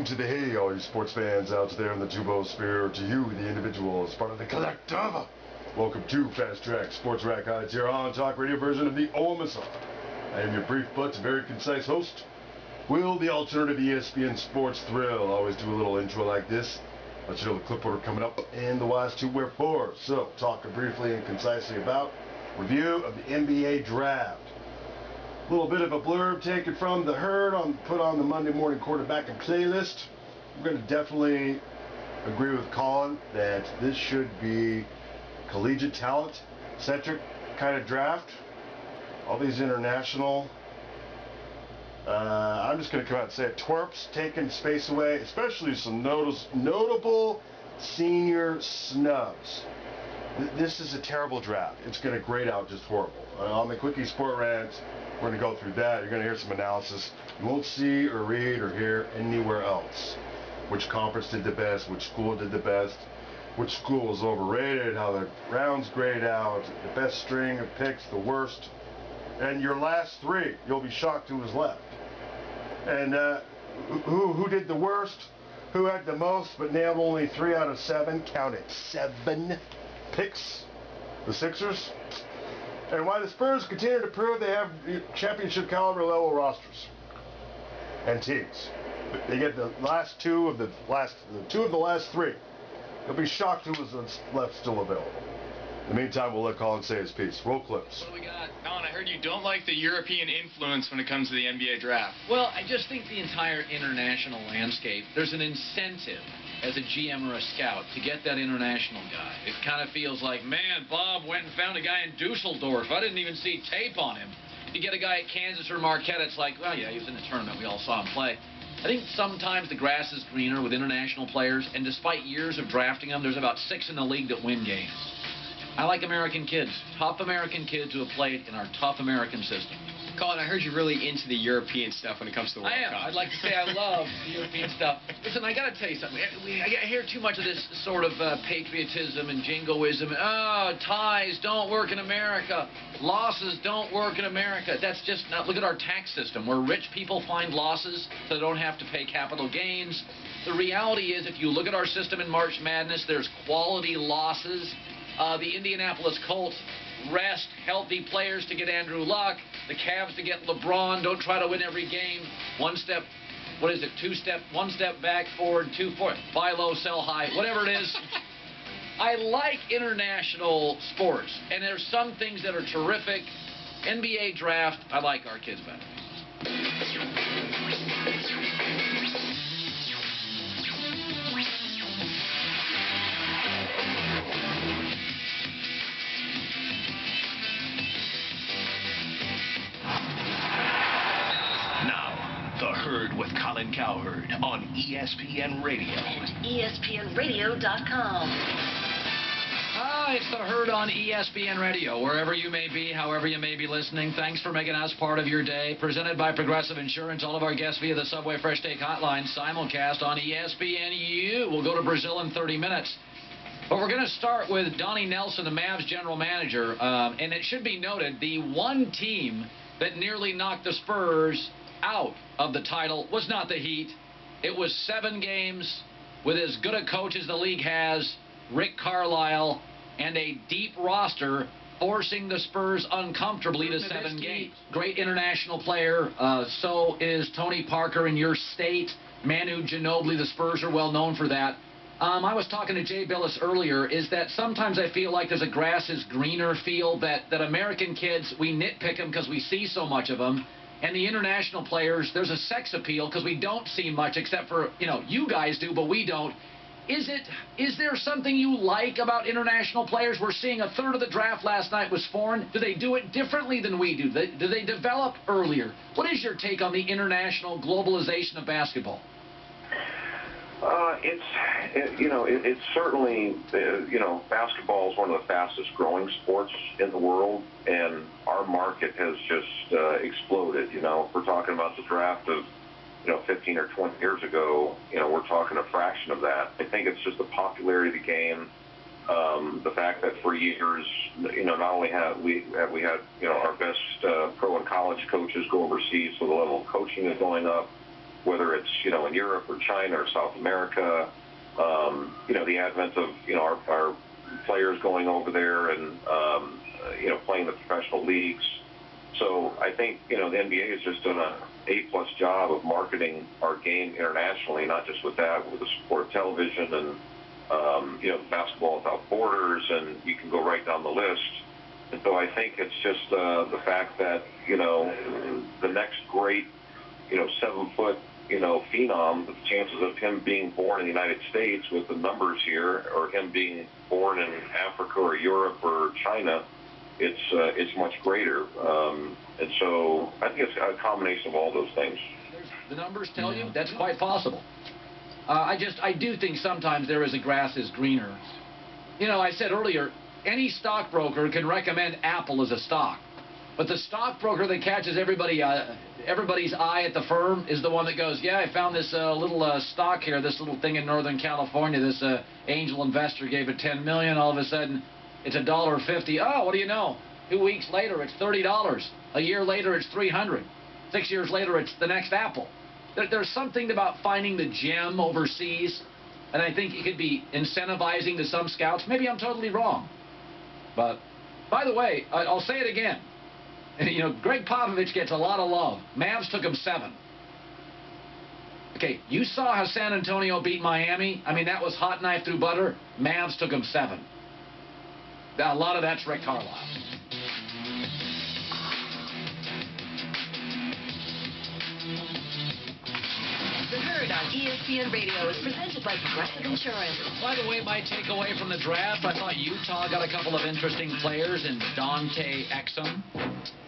welcome to the Hay, all you sports fans out there in the Tubosphere, to you, the individual, as part of the collective. Welcome to Fast Track Sports Rack Hides here on Talk Radio version of the OMSR. I am your brief but very concise host, Will, the alternative ESPN Sports Thrill. Always do a little intro like this, let you know the clip order coming up and the whys to wherefore. So, talking briefly and concisely about review of the NBA Draft. A little bit of a blurb taken from The Herd, put on the Monday Morning Quarterbacking playlist. I'm going to definitely agree with Colin that this should be collegiate talent centric kind of draft. All these international, I'm just going to come out and say it, twerps taking space away, especially some notable senior snubs. This is a terrible draft. It's going to grade out just horrible. On the Quickie Sport Rant, we're going to go through that. You're going to hear some analysis you won't see or read or hear anywhere else. Which conference did the best, which school did the best, which school was overrated, how the rounds grade out, the best string of picks, the worst. And your last three, you'll be shocked who was left. And who did the worst, who had the most, but nailed only 3 out of 7, count it, 7 picks, the Sixers. And why the Spurs continue to prove they have championship caliber level rosters and teams. They get the last two of the last 3. You'll be shocked who was left still available. In the meantime, we'll let Colin say his piece. Roll clips. What do we got? Colin, I heard you don't like the European influence when it comes to the NBA draft. Well, I just think the entire international landscape, there's an incentive as a GM or a scout to get that international guy. It kind of feels like, man, Bob went and found a guy in Dusseldorf. I didn't even see tape on him. You get a guy at Kansas or Marquette, it's like, well, yeah, he was in the tournament. We all saw him play. I think sometimes the grass is greener with international players, and despite years of drafting them, there's about 6 in the league that win games. I like American kids, tough American kids who have played in our tough American system. Colin, I heard you really into the European stuff when it comes to the World Cup. I am. I'd like to say I love the European stuff. Listen, I got to tell you something. I hear too much of this sort of patriotism and jingoism. Oh, ties don't work in America. Losses don't work in America. That's just not. Look at our tax system, where rich people find losses so they don't have to pay capital gains. The reality is, if you look at our system in March Madness, there's quality losses. The Indianapolis Colts rest healthy players to get Andrew Luck. The Cavs to get LeBron. Don't try to win every game. One step back, forward, 2 forward. Buy low, sell high, whatever it is. I like international sports, and there's some things that are terrific. NBA draft, I like our kids better. With Colin Cowherd on ESPN Radio. And ESPNRadio.com. It's The Herd on ESPN Radio. Wherever you may be, however you may be listening, thanks for making us part of your day. Presented by Progressive Insurance. All of our guests via the Subway Fresh Take Hotline. Simulcast on ESPNU. We'll go to Brazil in 30 minutes. But we're going to start with Donnie Nelson, the Mavs general manager. And it should be noted, the one team that nearly knocked the Spurs out of the title was not the Heat. It was 7 games with as good a coach as the league has, Rick Carlisle, and a deep roster forcing the Spurs uncomfortably to 7 games. Great international player. So is Tony Parker in your state. Manu Ginobili, the Spurs are well known for that. I was talking to Jay Billis earlier, is that sometimes I feel like there's a grass is greener feel, that American kids, we nitpick them because we see so much of them. And the international players, there's a sex appeal because we don't see much except for, you guys do, but we don't. Is there something you like about international players? We're seeing a third of the draft last night was foreign. Do they do it differently than we do? Do they develop earlier? What is your take on the international globalization of basketball? It's certainly, basketball is one of the fastest growing sports in the world, and our market has just exploded. If we're talking about the draft of, 15 or 20 years ago, we're talking a fraction of that. I think it's just the popularity of the game, the fact that for years, not only have we had, our best pro and college coaches go overseas, so the level of coaching is going up. whether it's, in Europe or China or South America, the advent of, our players going over there and, playing the professional leagues. So I think, the NBA has just done an A-plus job of marketing our game internationally, not just with that, with the support of television and, Basketball Without Borders, and you can go right down the list. And so I think it's just the fact that, the next great, 7-foot, phenom, the chances of him being born in the United States with the numbers here, or him being born in Africa or Europe or China, it's much greater. And so I think it's a combination of all those things. The numbers tell you that's quite possible. I do think sometimes there is a grass is greener. I said earlier, any stockbroker can recommend Apple as a stock. But the stockbroker that catches everybody's eye at the firm is the one that goes, yeah, I found this little stock here, this little thing in Northern California. This angel investor gave it $10 million. All of a sudden, it's $1.50. Oh, what do you know? 2 weeks later, it's $30. A year later, it's $300. 6 years later, it's the next Apple. There's something about finding the gem overseas, and I think it could be incentivizing to some scouts. Maybe I'm totally wrong. But, by the way, I'll say it again. Greg Popovich gets a lot of love. Mavs took him 7. Okay, you saw how San Antonio beat Miami? I mean, that was hot knife through butter. Mavs took him 7. Now, a lot of that's Rick Carlisle. The Herd on ESPN Radio is presented by Progressive Insurance. By the way, my takeaway from the draft, I thought Utah got a couple of interesting players in Dante Exum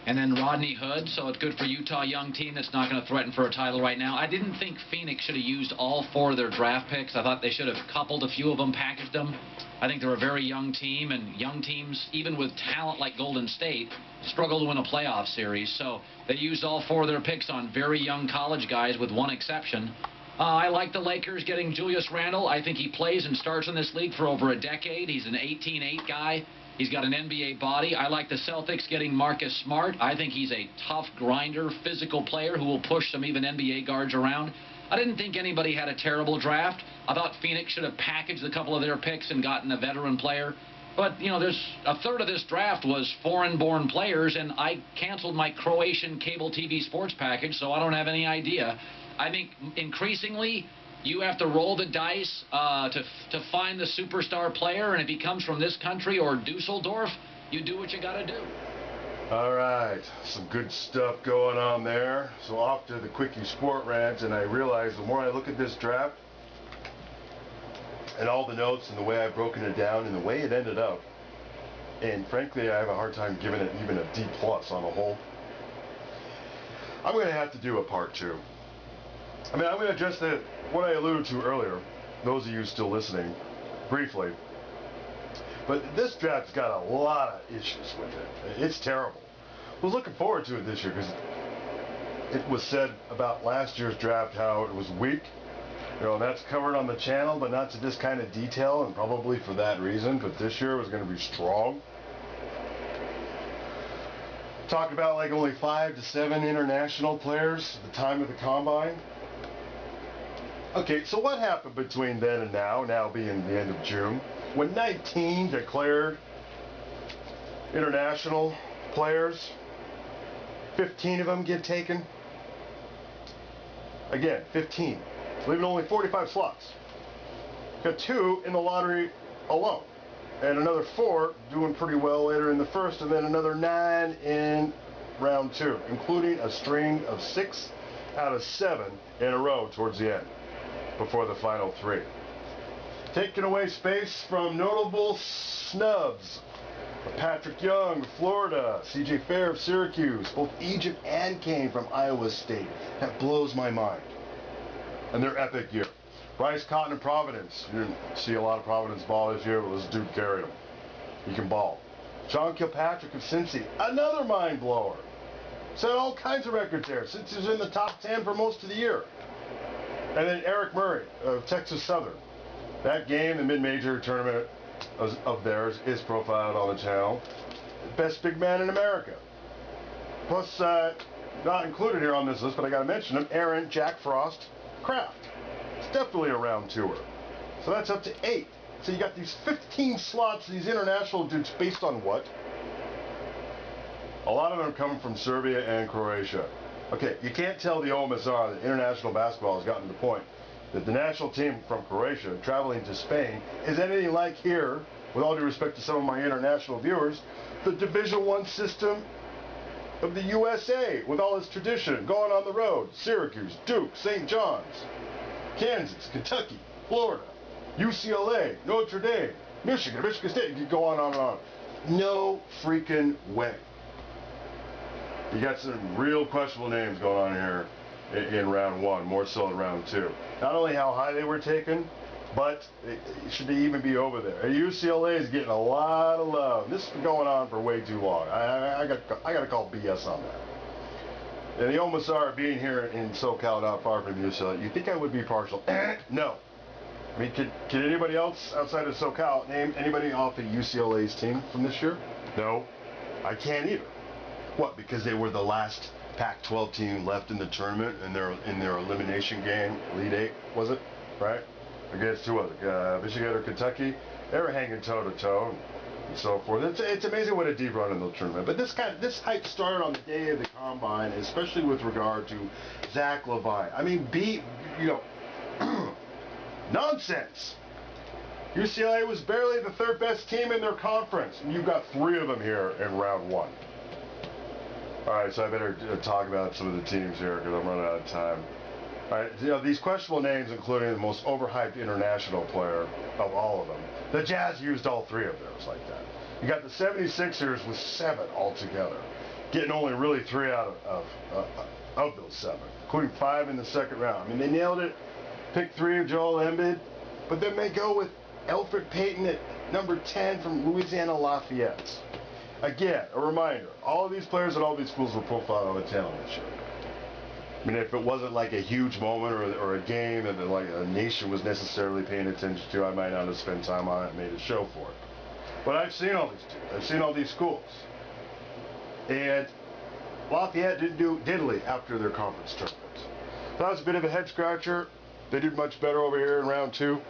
and then Rodney Hood, so it's good for Utah, young team that's not going to threaten for a title right now. I didn't think Phoenix should have used all 4 of their draft picks. I thought they should have coupled a few of them, packaged them. I think they're a very young team, and young teams, even with talent like Golden State, struggle to win a playoff series. So they used all 4 of their picks on very young college guys with one exception. I like the Lakers getting Julius Randle. I think he plays and starts in this league for over a decade. He's an 18-8 guy. He's got an NBA body. I like the Celtics getting Marcus Smart. I think he's a tough grinder, physical player who will push some even NBA guards around. I didn't think anybody had a terrible draft. I thought Phoenix should have packaged a couple of their picks and gotten a veteran player. But, there's a third of this draft was foreign-born players, and I canceled my Croatian cable TV sports package, so I don't have any idea. I think increasingly you have to roll the dice to find the superstar player, and if he comes from this country or Dusseldorf, you do what you got to do. All right, some good stuff going on there. So off to the quickie sport rant, and I realize the more I look at this draft and all the notes and the way I've broken it down and the way it ended up, and frankly I have a hard time giving it even a D+ on the whole. I'm going to have to do a part 2. I mean, I'm going to address what I alluded to earlier, those of you still listening, briefly. But this draft's got a lot of issues with it. It's terrible. I was looking forward to it this year because it was said about last year's draft how it was weak. And that's covered on the channel, but not to this kind of detail, and probably for that reason. But this year was going to be strong. Talked about like only 5 to 7 international players at the time of the combine. Okay, so what happened between then and now being the end of June, when 19 declared international players, 15 of them get taken? Again, 15, leaving only 45 slots. Got 2 in the lottery alone, and another 4 doing pretty well later in the first, and then another 9 in round 2, including a string of 6 out of 7 in a row towards the end, before the final 3. Taking away space from notable snubs. Patrick Young, Florida, CJ Fair of Syracuse, both Egypt and Kane from Iowa State. That blows my mind. And their epic year. Bryce Cotton of Providence. You didn't see a lot of Providence ball this year, but this dude carried him. He can ball. John Kilpatrick of Cincy, another mind blower. Set all kinds of records there. Cincy's in the top 10 for most of the year. And then Eric Murray of Texas Southern. That game, the mid-major tournament of theirs, is profiled on the channel. Best big man in America. Plus, not included here on this list, but I got to mention him, Aaron Jack Frost Kraft. It's definitely a round tour. So that's up to 8. So you got these 15 slots, these international dudes, based on what? A lot of them come from Serbia and Croatia. Okay, you can't tell the OMSR that international basketball has gotten to the point that the national team from Croatia traveling to Spain is anything like here, with all due respect to some of my international viewers, the Division I system of the USA, with all its tradition, going on the road, Syracuse, Duke, St. John's, Kansas, Kentucky, Florida, UCLA, Notre Dame, Michigan State, you can go on and on. No freaking way. You got some real questionable names going on here in round 1, more so in round 2. Not only how high they were taken, but should they even be over there? UCLA is getting a lot of love. This has been going on for way too long. I got to call BS on that. And the OMSR being here in SoCal, not far from UCLA, you think I would be partial? No. I mean, can anybody else outside of SoCal name anybody off of UCLA's team from this year? No, I can't either. What? Because they were the last Pac-12 team left in the tournament in their elimination game, Elite 8, was it? Right? Against who was it? Michigan or Kentucky? They were hanging toe-to-toe and so forth. It's amazing what a deep run in the tournament. But this hype started on the day of the Combine, especially with regard to Zach LaVine. I mean, nonsense. UCLA was barely the 3rd best team in their conference, and you've got 3 of them here in round 1. All right, so I better talk about some of the teams here because I'm running out of time. All right, these questionable names, including the most overhyped international player of all of them. The Jazz used all 3 of those like that. You got the 76ers with 7 altogether, getting only really 3 out of those 7, including 5 in the 2nd round. I mean, they nailed it. Pick 3 of Joel Embiid, but then they go with Elfrid Payton at number 10 from Louisiana Lafayette. Again, a reminder, all of these players at all these schools were profiled on the channel this year. I mean, if it wasn't like a huge moment or a game that like a nation was necessarily paying attention to, I might not have spent time on it and made a show for it. But I've seen all these teams. I've seen all these schools. And Lafayette didn't do diddly after their conference tournament. So that was a bit of a head scratcher. They did much better over here in round 2.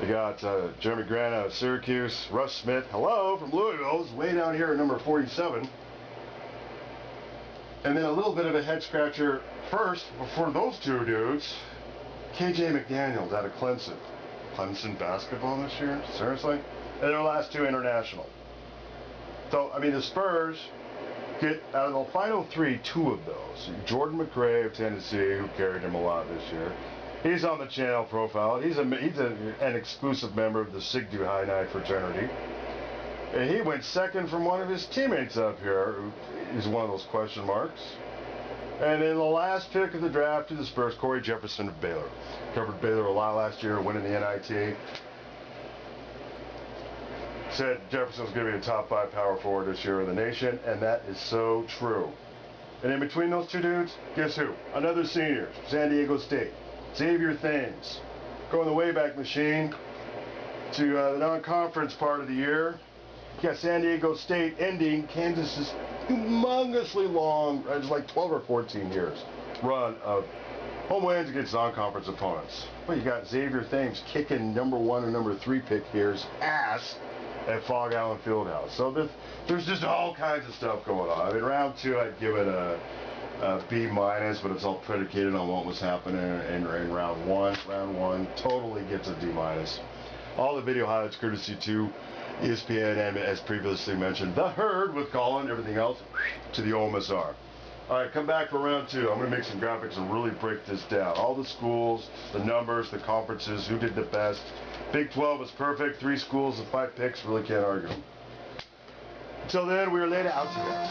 They got Jeremy Grant out of Syracuse, Russ Smith, hello, from Louisville, is way down here at number 47. And then a little bit of a head scratcher first for those 2 dudes, KJ McDaniels out of Clemson. Clemson basketball this year? Seriously? And their last 2 international. So, I mean, the Spurs get out of the final 3, 2 of those. Jordan McRae of Tennessee, who carried him a lot this year. He's on the channel profile. He's an exclusive member of the Sigma Chi fraternity. And he went 2nd from one of his teammates up here, who is one of those question marks. And then the last pick of the draft to the Spurs, Corey Jefferson of Baylor. Covered Baylor a lot last year, winning the NIT. Said Jefferson was going to be a top 5 power forward this year in the nation, and that is so true. And in between those 2 dudes, guess who? Another senior, San Diego State. Xavier Thames, going the Wayback Machine to the non-conference part of the year. You got San Diego State ending Kansas's humongously long, it's like 12 or 14 years, run of home wins against non-conference opponents. Well, you got Xavier Thames kicking number 1 and number 3 pick here's ass at Fog Allen Fieldhouse. So there's just all kinds of stuff going on. I mean, round 2, I'd give it a B-, but it's all predicated on what was happening in round 1. Round 1 totally gets a D-. All the video highlights courtesy to ESPN and, as previously mentioned, The Herd with Colin, everything else to the OMSR. All right, come back for round 2. I'm going to make some graphics and really break this down. All the schools, the numbers, the conferences, who did the best. Big 12 is perfect. 3 schools and 5 picks, really can't argue. Until then, we are laid out together.